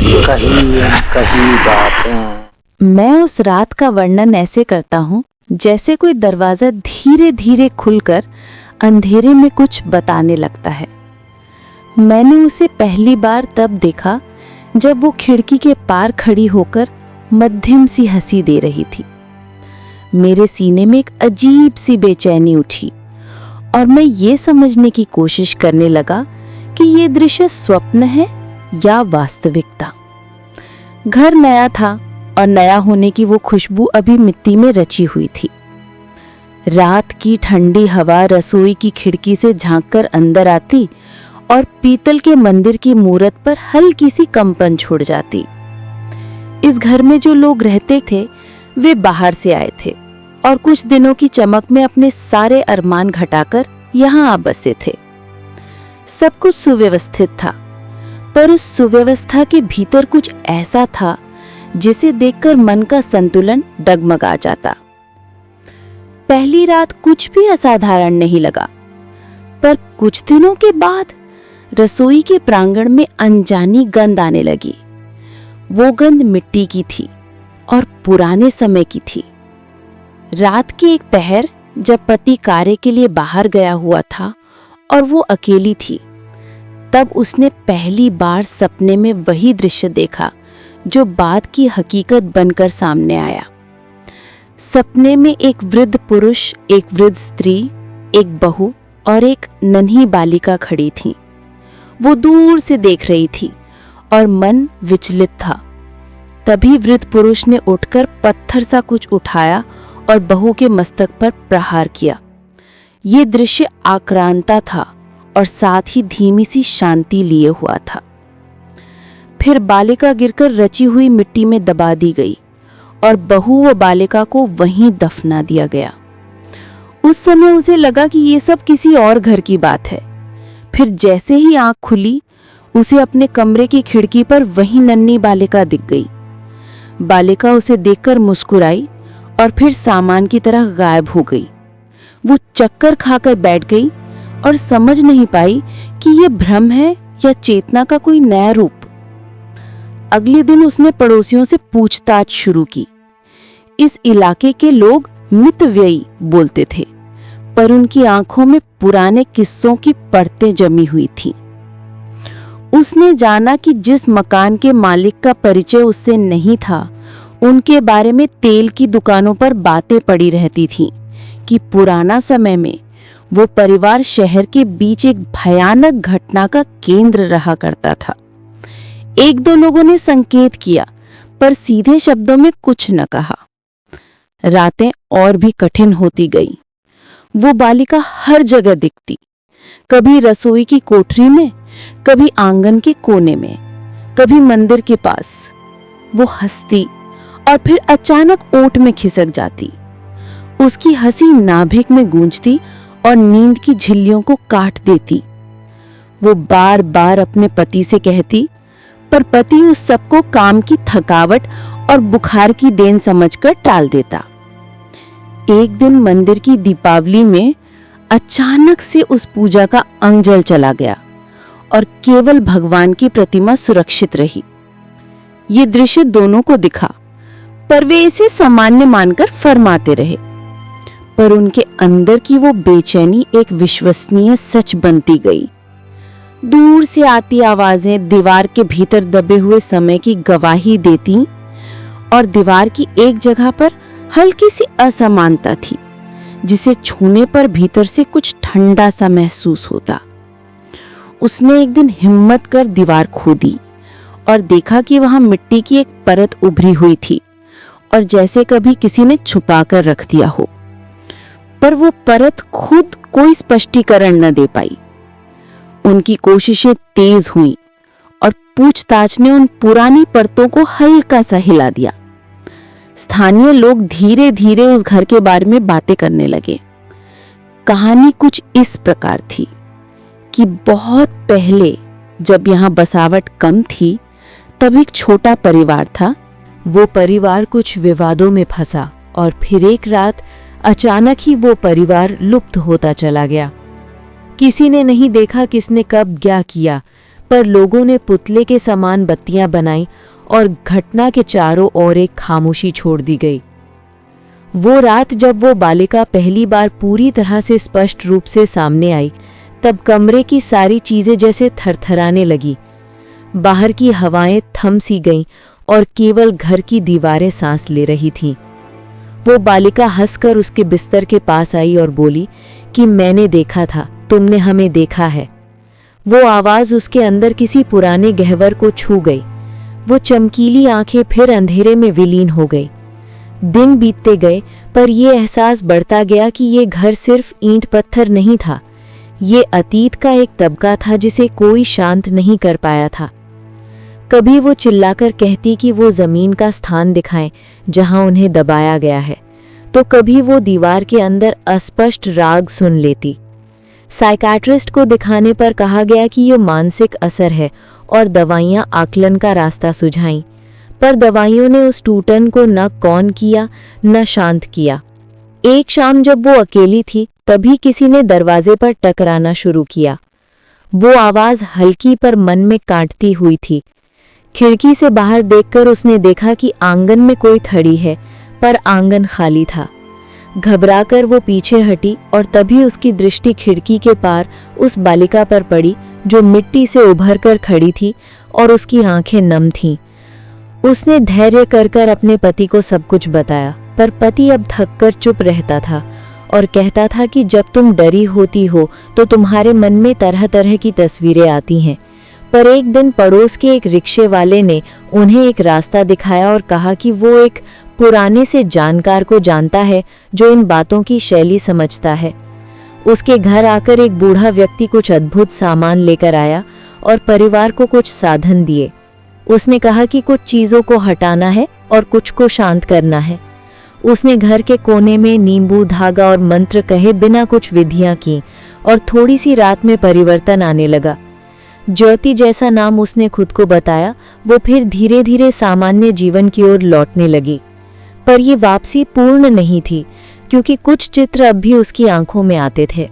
कही कही बातें। मैं उस रात का वर्णन ऐसे करता हूँ जैसे कोई दरवाजा धीरे धीरे खुलकर अंधेरे में कुछ बताने लगता है। मैंने उसे पहली बार तब देखा जब वो खिड़की के पार खड़ी होकर मध्यम सी हंसी दे रही थी। मेरे सीने में एक अजीब सी बेचैनी उठी और मैं ये समझने की कोशिश करने लगा कि ये दृश्य स्वप्न है या वास्तविकता। घर नया था और नया होने की वो खुशबू अभी मिट्टी में रची हुई थी। रात की ठंडी हवा रसोई की खिड़की से झांककर अंदर आती और पीतल के मंदिर की मूरत पर हल्की सी कंपन छोड़ जाती। इस घर में जो लोग रहते थे वे बाहर से आए थे और कुछ दिनों की चमक में अपने सारे अरमान घटाकर यहाँ आ बसे थे। सब कुछ सुव्यवस्थित था, पर उस सुव्यवस्था के भीतर कुछ ऐसा था जिसे देखकर मन का संतुलन डगमगा जाता। पहली रात कुछ भी असाधारण नहीं लगा, पर कुछ दिनों के बाद रसोई के प्रांगण में अनजानी गंध आने लगी। वो गंध मिट्टी की थी और पुराने समय की थी। रात के एक पहर जब पति कार्य के लिए बाहर गया हुआ था और वो अकेली थी, तब उसने पहली बार सपने में वही दृश्य देखा जो बाद की हकीकत बनकर सामने आया। सपने में एक वृद्ध पुरुष, एक वृद्ध स्त्री, एक बहू और एक नन्ही बालिका खड़ी थी। वो दूर से देख रही थी और मन विचलित था। तभी वृद्ध पुरुष ने उठकर पत्थर सा कुछ उठाया और बहू के मस्तक पर प्रहार किया। ये दृश्य आक्रांता था और साथ ही धीमी सी शांति लिए हुआ था। फिर बालिका गिरकर रची हुई मिट्टी में दबा दी गई और बहू व बालिका को वहीं दफना दिया गया। उस समय उसे लगा कि ये सब किसी और घर की बात है। फिर जैसे ही आंख खुली, उसे अपने कमरे की खिड़की पर वही नन्ही बालिका दिख गई। बालिका उसे देखकर मुस्कुराई और फिर सामान की तरह गायब हो गई। वो चक्कर खाकर बैठ गई और समझ नहीं पाई कि ये भ्रम है या चेतना का कोई नया रूप। अगले दिन उसने पड़ोसियों से पूछताछ शुरू की। इस इलाके के लोग मितव्ययी बोलते थे, पर उनकी आंखों में पुराने किस्सों की परतें जमी हुई थीं। उसने जाना कि जिस मकान के मालिक का परिचय उससे नहीं था, उनके बारे में तेल की दुकानों पर बातें पड़ी रहती थीं कि पुराना समय में वो परिवार शहर के बीच एक भयानक घटना का केंद्र रहा करता था। एक दो लोगों ने संकेत किया, पर सीधे शब्दों में कुछ न कहा। रातें और भी कठिन होती गईं। वो बालिका हर जगह दिखती, कभी रसोई की कोठरी में, कभी आंगन के कोने में, कभी मंदिर के पास। वो हंसती और फिर अचानक ओट में खिसक जाती। उसकी हंसी नाभिक में गूंजती और नींद की झिल्लियों को काट देती। वो बार बार अपने पति से कहती, पर पति उस सबको काम की थकावट और बुखार की देन समझकर टाल देता। एक दिन मंदिर की दीपावली में अचानक से उस पूजा का अंग जल चला गया और केवल भगवान की प्रतिमा सुरक्षित रही। ये दृश्य दोनों को दिखा, पर वे इसे सामान्य मानकर फरमाते रहे। पर उनके अंदर की वो बेचैनी एक विश्वसनीय सच बनती गई। दूर से आती आवाजें दीवार के भीतर दबे हुए समय की गवाही देती और दीवार की एक जगह पर हल्की सी असमानता थी, जिसे छूने पर भीतर से कुछ ठंडा सा महसूस होता। उसने एक दिन हिम्मत कर दीवार खोदी और देखा कि वहां मिट्टी की एक परत उभरी हुई थी और जैसे कभी किसी ने छुपा कर रख दिया हो। पर वो परत खुद कोई स्पष्टीकरण न दे पाई। उनकी कोशिशें तेज हुईं और पूछताछ ने उन पुरानी परतों को हल्का सा हिला दिया। स्थानीय लोग धीरे धीरे उस घर के बारे में बातें करने लगे। कहानी कुछ इस प्रकार थी कि बहुत पहले, जब यहाँ बसावट कम थी, तब एक छोटा परिवार था। वो परिवार कुछ विवादों में फंसा और फिर एक रात अचानक ही वो परिवार लुप्त होता चला गया। किसी ने नहीं देखा किसने कब क्या किया, पर लोगों ने पुतले के समान बत्तियां बनाई और घटना के चारों ओर एक खामोशी छोड़ दी गई। वो रात जब वो बालिका पहली बार पूरी तरह से स्पष्ट रूप से सामने आई, तब कमरे की सारी चीजें जैसे थरथराने लगी। बाहर की हवाएं थम सी गईं और केवल घर की दीवारें सांस ले रही थीं। वो बालिका हंसकर उसके बिस्तर के पास आई और बोली कि मैंने देखा था, तुमने हमें देखा है। वो आवाज उसके अंदर किसी पुराने गहवर को छू गई। वो चमकीली आंखें फिर अंधेरे में विलीन हो गई। दिन बीतते गए, पर यह एहसास बढ़ता गया कि ये घर सिर्फ ईंट पत्थर नहीं था, ये अतीत का एक तबका था जिसे कोई शांत नहीं कर पाया था। कभी वो चिल्लाकर कहती कि वो जमीन का स्थान दिखाएं जहां उन्हें दबाया गया है, तो कभी वो दीवार के अंदर अस्पष्ट राग सुन लेती। साइकाट्रिस्ट को दिखाने पर कहा गया कि ये मानसिक असर है और दवाइयां आकलन का रास्ता सुझाईं, पर दवाइयों ने उस टूटन को न कौन किया न शांत किया। एक शाम जब वो अकेली थी, तभी किसी ने दरवाजे पर टकराना शुरू किया। वो आवाज हल्की पर मन में काटती हुई थी। खिड़की से बाहर देखकर उसने देखा कि आंगन में कोई खड़ी है, पर आंगन खाली था। घबराकर वो पीछे हटी और तभी उसकी दृष्टि खिड़की के पार उस बालिका पर पड़ी जो मिट्टी से उभरकर खड़ी थी और उसकी आंखें नम थीं। उसने धैर्य कर अपने पति को सब कुछ बताया, पर पति अब थककर चुप रहता था और कहता था कि जब तुम डरी होती हो तो तुम्हारे मन में तरह तरह की तस्वीरें आती हैं। पर एक दिन पड़ोस के एक रिक्शे वाले ने उन्हें एक रास्ता दिखाया और कहा कि वो एक पुराने से जानकार को जानता है जो इन बातों की शैली समझता है। उसके घर आकर एक बूढ़ा व्यक्ति कुछ अद्भुत सामान लेकर आया और परिवार को कुछ साधन दिए। उसने कहा कि कुछ चीज़ों को हटाना है और कुछ को शांत करना है। उसने घर के कोने में नींबू, धागा और मंत्र कहे बिना कुछ विधियां की और थोड़ी सी रात में परिवर्तन आने लगा। ज्योति जैसा नाम उसने खुद को बताया, वो फिर धीरे धीरे सामान्य जीवन की ओर लौटने लगी। पर ये वापसी पूर्ण नहीं थी, क्योंकि कुछ चित्र अब भी उसकी आंखों में आते थे।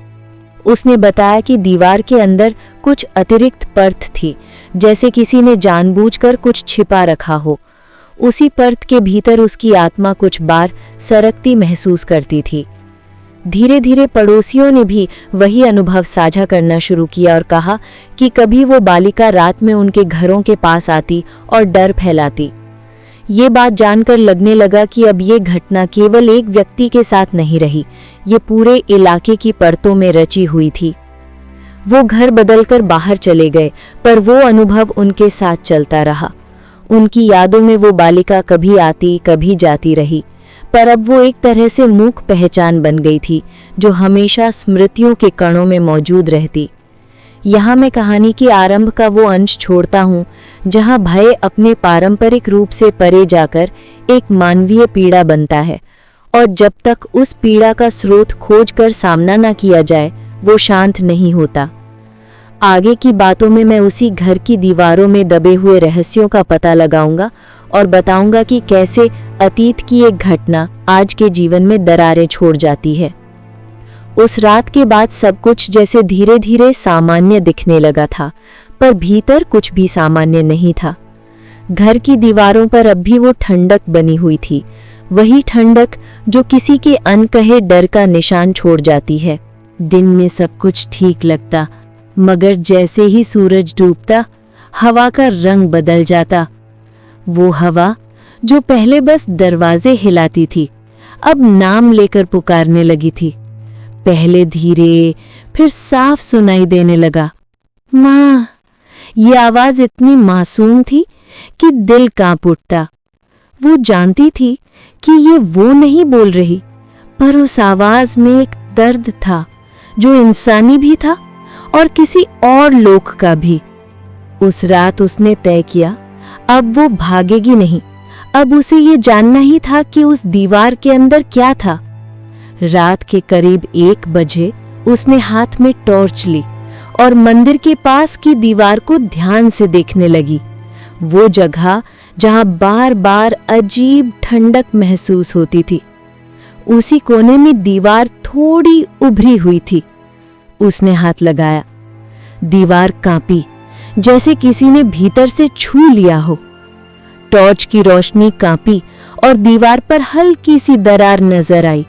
उसने बताया कि दीवार के अंदर कुछ अतिरिक्त परत थी, जैसे किसी ने जानबूझकर कुछ छिपा रखा हो। उसी परत के भीतर उसकी आत्मा कुछ बार सरकती महसूस करती थी। धीरे धीरे पड़ोसियों ने भी वही अनुभव साझा करना शुरू किया और कहा कि कभी वो बालिका रात में उनके घरों के पास आती और डर फैलाती। ये बात जानकर लगने लगा कि अब ये घटना केवल एक व्यक्ति के साथ नहीं रही, ये पूरे इलाके की परतों में रची हुई थी। वो घर बदलकर बाहर चले गए, पर वो अनुभव उनके साथ चलता रहा। उनकी यादों में वो बालिका कभी आती कभी जाती रही, पर अब वो एक तरह से मूक पहचान बन गई थी जो हमेशा स्मृतियों के कणों में मौजूद रहती। यहाँ मैं कहानी के आरंभ का वो अंश छोड़ता हूँ जहाँ भय अपने पारंपरिक रूप से परे जाकर एक मानवीय पीड़ा बनता है, और जब तक उस पीड़ा का स्रोत खोज कर सामना न किया जाए वो शांत नहीं होता। आगे की बातों में मैं उसी घर की दीवारों में दबे हुए रहस्यों का पता लगाऊंगा और बताऊंगा कि कैसे अतीत की एक घटना आज के जीवन में दरारें छोड़ जाती है। उस रात के बाद सब कुछ जैसे धीरे धीरे सामान्य दिखने लगा था, पर भीतर कुछ भी सामान्य नहीं था। घर की दीवारों पर अब भी वो ठंडक बनी हुई थी, वही ठंडक जो किसी के अनकहे डर का निशान छोड़ जाती है। दिन में सब कुछ ठीक लगता, मगर जैसे ही सूरज डूबता हवा का रंग बदल जाता। वो हवा जो पहले बस दरवाजे हिलाती थी, अब नाम लेकर पुकारने लगी थी। पहले धीरे, फिर साफ सुनाई देने लगा, माँ। ये आवाज इतनी मासूम थी कि दिल कांप उठता। वो जानती थी कि ये वो नहीं बोल रही, पर उस आवाज में एक दर्द था जो इंसानी भी था और किसी और लोक का भी। उस रात उसने तय किया, अब वो भागेगी नहीं, अब उसे ये जानना ही था कि उस दीवार के अंदर क्या था। रात के करीब 1 बजे उसने हाथ में टॉर्च ली और मंदिर के पास की दीवार को ध्यान से देखने लगी। वो जगह जहां बार बार अजीब ठंडक महसूस होती थी, उसी कोने में दीवार थोड़ी उभरी हुई थी। उसने हाथ लगाया, दीवार कांपी, जैसे किसी ने भीतर से छू लिया हो। टॉर्च की रोशनी कांपी और दीवार पर हल्की सी दरार नजर आई।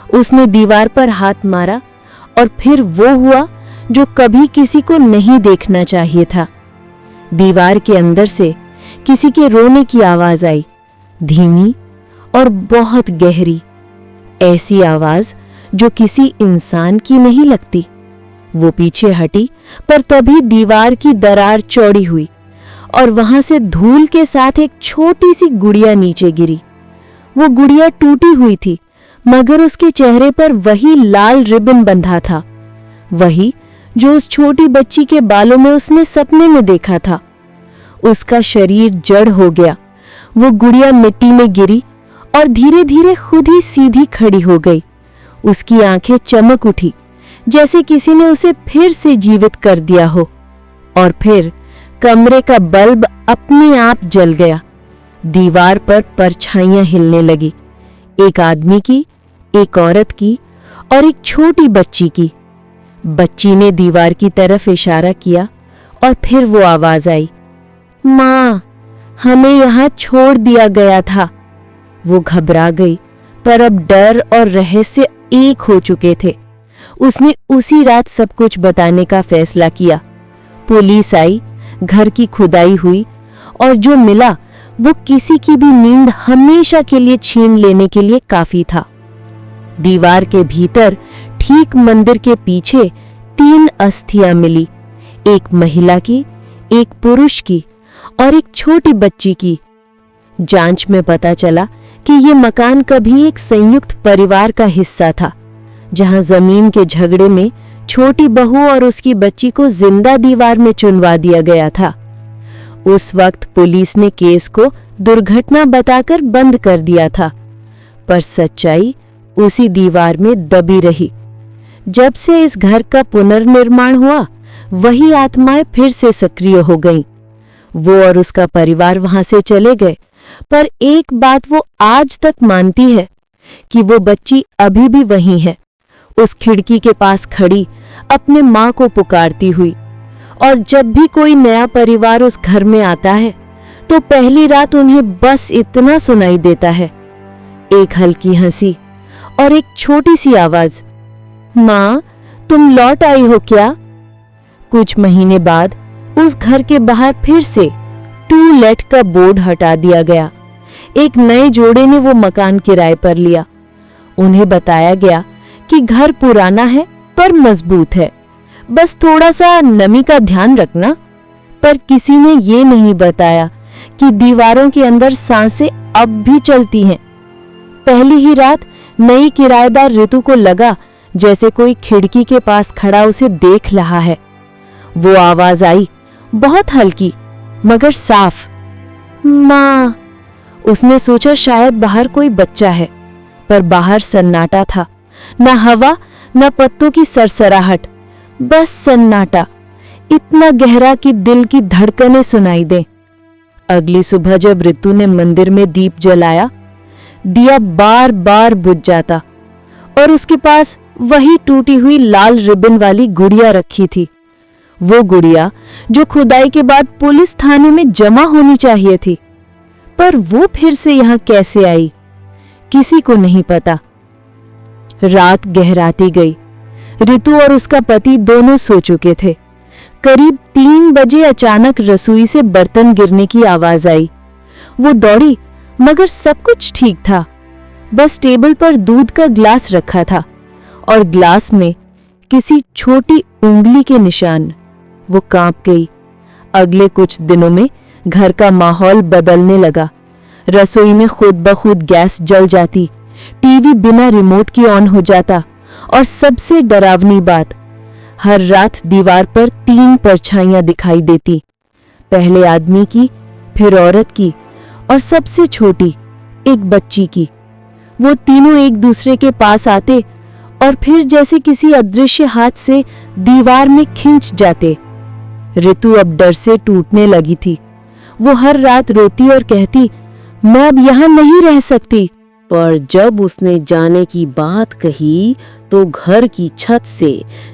उसने दीवार पर हाथ मारा और फिर वो हुआ जो कभी किसी को नहीं देखना चाहिए था। दीवार के अंदर से किसी के रोने की आवाज आई, धीमी और बहुत गहरी। ऐसी आवाज जो किसी इंसान की नहीं लगती। वो पीछे हटी, पर तभी दीवार की दरार चौड़ी हुई और वहां से धूल के साथ एक छोटी सी गुड़िया नीचे गिरी। वो गुड़िया टूटी हुई थी, मगर उसके चेहरे पर वही लाल रिबन बंधा था, वही जो उस छोटी बच्ची के बालों में उसने सपने में देखा था। उसका शरीर जड़ हो गया। वो गुड़िया मिट्टी में गिरी और धीरे धीरे खुद ही सीधी खड़ी हो गई। उसकी आंखें चमक उठी, जैसे किसी ने उसे फिर से जीवित कर दिया हो। और फिर कमरे का बल्ब अपने आप जल गया। दीवार पर परछाइयां हिलने लगी, एक आदमी की, एक औरत की और एक छोटी बच्ची की। बच्ची ने दीवार की तरफ इशारा किया और फिर वो आवाज आई, माँ, हमें यहाँ छोड़ दिया गया था। वो घबरा गई, पर अब डर और रहस्य एक हो चुके थे। उसने उसी रात सब कुछ बताने का फैसला किया। पुलिस आई, घर की खुदाई हुई और जो मिला वो किसी की भी नींद हमेशा के लिए छीन लेने के लिए काफी था। दीवार के भीतर ठीक मंदिर के पीछे 3 अस्थियां मिली, एक महिला की, एक पुरुष की और एक छोटी बच्ची की। जांच में पता चला कि ये मकान कभी एक संयुक्त परिवार का हिस्सा था, जहां जमीन के झगड़े में छोटी बहू और उसकी बच्ची को जिंदा दीवार में चुनवा दिया गया था। उस वक्त पुलिस ने केस को दुर्घटना बताकर बंद कर दिया था, पर सच्चाई उसी दीवार में दबी रही। जब से इस घर का पुनर्निर्माण हुआ, वही आत्माएं फिर से सक्रिय हो गईं। वो और उसका परिवार वहां से चले गए, पर एक बात वो आज तक मानती है कि वो बच्ची अभी भी वहीं है, उस खिड़की के पास खड़ी, अपने माँ को पुकारती हुई। और जब भी कोई नया परिवार उस घर में आता है, तो पहली रात उन्हें बस इतना सुनाई देता है, एक हल्की हंसी और एक छोटी सी आवाज, माँ, तुम लौट आई हो क्या? कुछ महीने बाद उस घर के बाहर फिर से टू लेट का बोर्ड हटा दिया गया। एक नए जोड़े ने वो मकान किराए पर लिया। उन्हें बताया गया कि घर पुराना है पर मजबूत है, बस थोड़ा सा नमी का ध्यान रखना। पर किसी ने ये नहीं बताया कि दीवारों के अंदर सांसें अब भी चलती हैं। पहली ही रात नई किराएदार ऋतु को लगा जैसे कोई खिड़की के पास खड़ा उसे देख रहा है। वो आवाज आई, बहुत हल्की मगर साफ, माँ। उसने सोचा शायद बाहर कोई बच्चा है, पर बाहर सन्नाटा था, न हवा न पत्तों की सरसराहट, बस सन्नाटा, इतना गहरा कि दिल की धड़कनें सुनाई दें। अगली सुबह जब ऋतु ने मंदिर में दीप जलाया, दिया बार बार बुझ जाता और उसके पास वही टूटी हुई लाल रिबन वाली गुड़िया रखी थी। वो गुड़िया जो खुदाई के बाद पुलिस थाने में जमा होनी चाहिए थी, पर वो फिर से यहाँ कैसे आई, किसी को नहीं पता। रात गहराती गई। ऋतु और उसका पति दोनों सो चुके थे। करीब 3 बजे अचानक रसोई से बर्तन गिरने की आवाज आई। वो दौड़ी, मगर सब कुछ ठीक था। बस टेबल पर दूध का ग्लास रखा था और ग्लास में किसी छोटी उंगली के निशान। वो कांप गई। अगले कुछ दिनों में घर का माहौल बदलने लगा। रसोई में खुद ब खुद गैस जल जाती, टीवी बिना रिमोट की ऑन हो जाता और सबसे डरावनी बात, हर रात दीवार पर 3 परछाइयां दिखाई देती, पहले आदमी की, फिर औरत की और सबसे छोटी एक बच्ची की। वो तीनों एक दूसरे के पास आते और फिर जैसे किसी अदृश्य हाथ से दीवार में खिंच जाते। ऋतु अब डर से टूटने लगी थी। वो हर रात रोती और कहती, मैं अब यहाँ नहीं रह सकती। पर जब उसने जाने की बात कही तो घर की छत से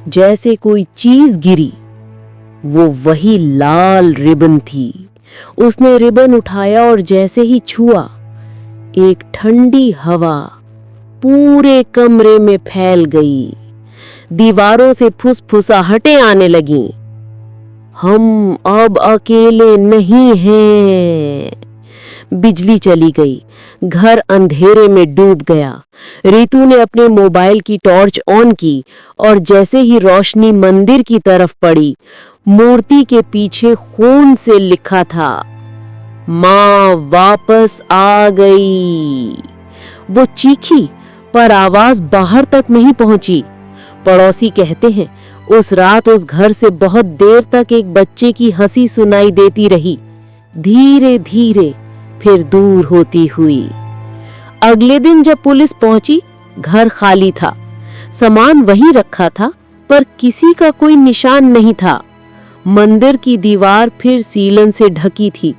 जैसे कोई चीज गिरी। वो वही लाल रिबन थी। उसने रिबन उठाया और जैसे ही छुआ, एक ठंडी हवा पूरे कमरे में फैल गई। दीवारों से फुसफुसाहटें आने लगीं। हम अब अकेले नहीं हैं। बिजली चली गई। घर अंधेरे में डूब गया। रितु ने अपने मोबाइल की टॉर्च ऑन की और जैसे ही रोशनी मंदिर की तरफ पड़ी, मूर्ति के पीछे खून से लिखा था, मां वापस आ गई। वो चीखी, पर आवाज बाहर तक नहीं पहुंची। पड़ोसी कहते हैं उस रात उस घर से बहुत देर तक एक बच्चे की हंसी सुनाई देती रही, धीरे धीरे फिर दूर होती हुई। अगले दिन जब पुलिस पहुंची, घर खाली था। सामान वहीं रखा था, पर किसी का कोई निशान नहीं था। मंदिर की दीवार फिर सीलन से ढकी थी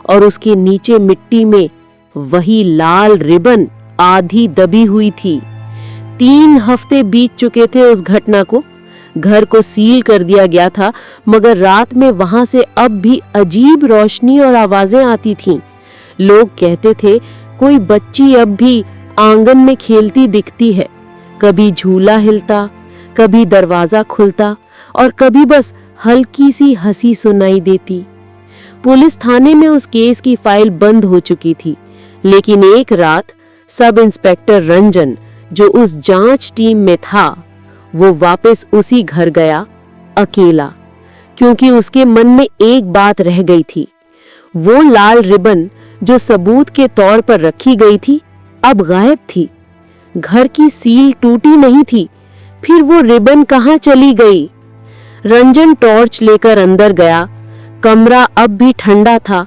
और उसके नीचे मिट्टी में वही लाल रिबन आधी दबी हुई थी। 3 हफ्ते बीत चुके थे उस घटना को। घर को सील कर दिया गया था, मगर रात में वहां से अब भी अजीब रोशनी और आवाजें आती थीं। लोग कहते थे कोई बच्ची अब भी आंगन में खेलती दिखती है। कभी झूला हिलता, कभी दरवाजा खुलता और कभी बस हल्की सी हंसी सुनाई देती। पुलिस थाने में उस केस की फाइल बंद हो चुकी थी, लेकिन एक रात सब इंस्पेक्टर रंजन, जो उस जांच टीम में था, वो वापस उसी घर गया, अकेला, क्योंकि उसके मन में एक बात रह गई थी। वो लाल रिबन जो सबूत के तौर पर रखी गई थी, अब गायब थी। घर की सील टूटी नहीं थी, फिर वो रिबन कहाँ चली गई? रंजन टॉर्च लेकर अंदर गया। कमरा अब भी ठंडा था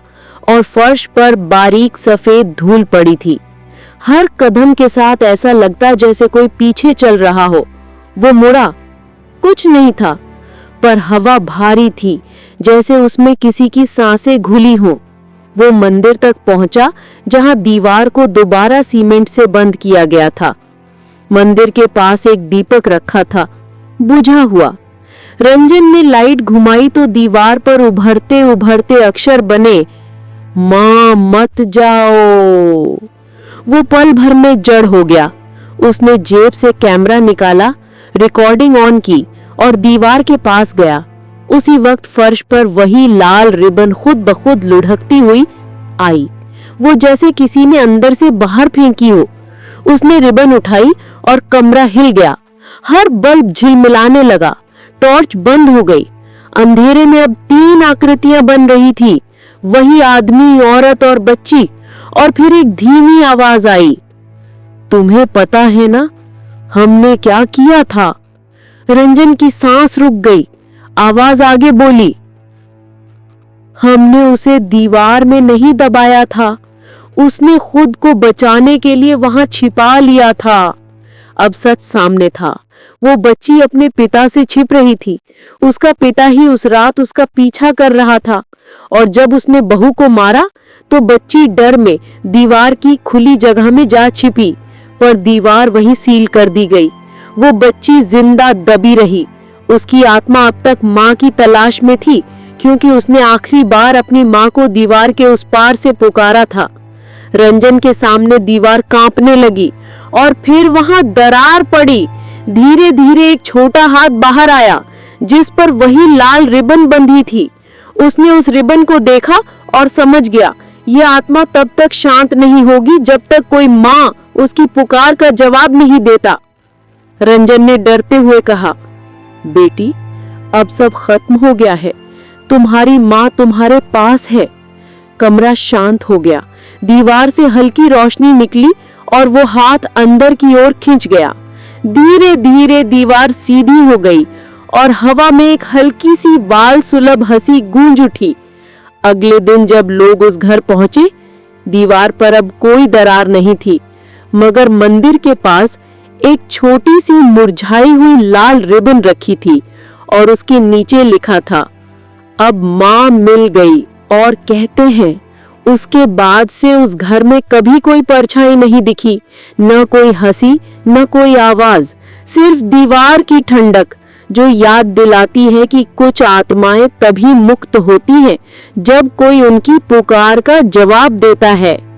और फर्श पर बारीक सफेद धूल पड़ी थी। हर कदम के साथ ऐसा लगता जैसे कोई पीछे चल रहा हो। वो मुड़ा, कुछ नहीं था, पर हवा भारी थी, जैसे उसमें किसी की सांसें घुली हों। वो मंदिर तक पहुंचा, जहां दीवार को दोबारा सीमेंट से बंद किया गया था। मंदिर के पास एक दीपक रखा था, बुझा हुआ। रंजन ने लाइट घुमाई तो दीवार पर उभरते उभरते अक्षर बने, मां मत जाओ। वो पल भर में जड़ हो गया। उसने जेब से कैमरा निकाला, रिकॉर्डिंग ऑन की और दीवार के पास गया। उसी वक्त फर्श पर वही लाल रिबन खुद ब खुद लुढ़कती हुई आई, वो जैसे किसी ने अंदर से बाहर फेंकी हो। उसने रिबन उठाई और कमरा हिल गया। हर बल्ब झिलमिलाने लगा। टॉर्च बंद हो गई। अंधेरे में अब 3 आकृतियां बन रही थी, वही आदमी, औरत और बच्ची। और फिर एक धीमी आवाज आई, तुम्हें पता है ना हमने क्या किया था? रंजन की सांस रुक गई। आवाज आगे बोली, हमने उसे दीवार में नहीं दबाया था, उसने खुद को बचाने के लिए वहां छिपा लिया था। अब सच सामने था। वो बच्ची अपने पिता से छिप रही थी। उसका पिता ही उस रात उसका पीछा कर रहा था, और जब उसने बहू को मारा तो बच्ची डर में दीवार की खुली जगह में जा छिपी, पर दीवार वहीं सील कर दी गई। वो बच्ची जिंदा दबी रही। उसकी आत्मा अब तक मां की तलाश में थी, क्योंकि उसने आखिरी बार अपनी मां को दीवार के उस पार से पुकारा था। रंजन के सामने दीवार कांपने लगी और फिर वहां दरार पड़ी। धीरे धीरे एक छोटा हाथ बाहर आया, जिस पर वही लाल रिबन बंधी थी। उसने उस रिबन को देखा और समझ गया, यह आत्मा तब तक शांत नहीं होगी जब तक कोई मां उसकी पुकार का जवाब नहीं देता। रंजन ने डरते हुए कहा, बेटी, अब सब खत्म हो गया है, तुम्हारी मां तुम्हारे पास है। कमरा शांत हो गया। दीवार से हल्की रोशनी निकली और वो हाथ अंदर की ओर खिंच गया। धीरे धीरे दीवार सीधी हो गई और हवा में एक हल्की सी बाल सुलभ हंसी गूंज उठी। अगले दिन जब लोग उस घर पहुंचे, दीवार पर अब कोई दरार नहीं थी, मगर मंदिर के पास एक छोटी सी मुरझाई हुई लाल रिबन रखी थी और उसके नीचे लिखा था, अब मां मिल गई। और कहते हैं उसके बाद से उस घर में कभी कोई परछाई नहीं दिखी, न कोई हंसी, न कोई आवाज, सिर्फ दीवार की ठंडक जो याद दिलाती है कि कुछ आत्माएं तभी मुक्त होती हैं जब कोई उनकी पुकार का जवाब देता है।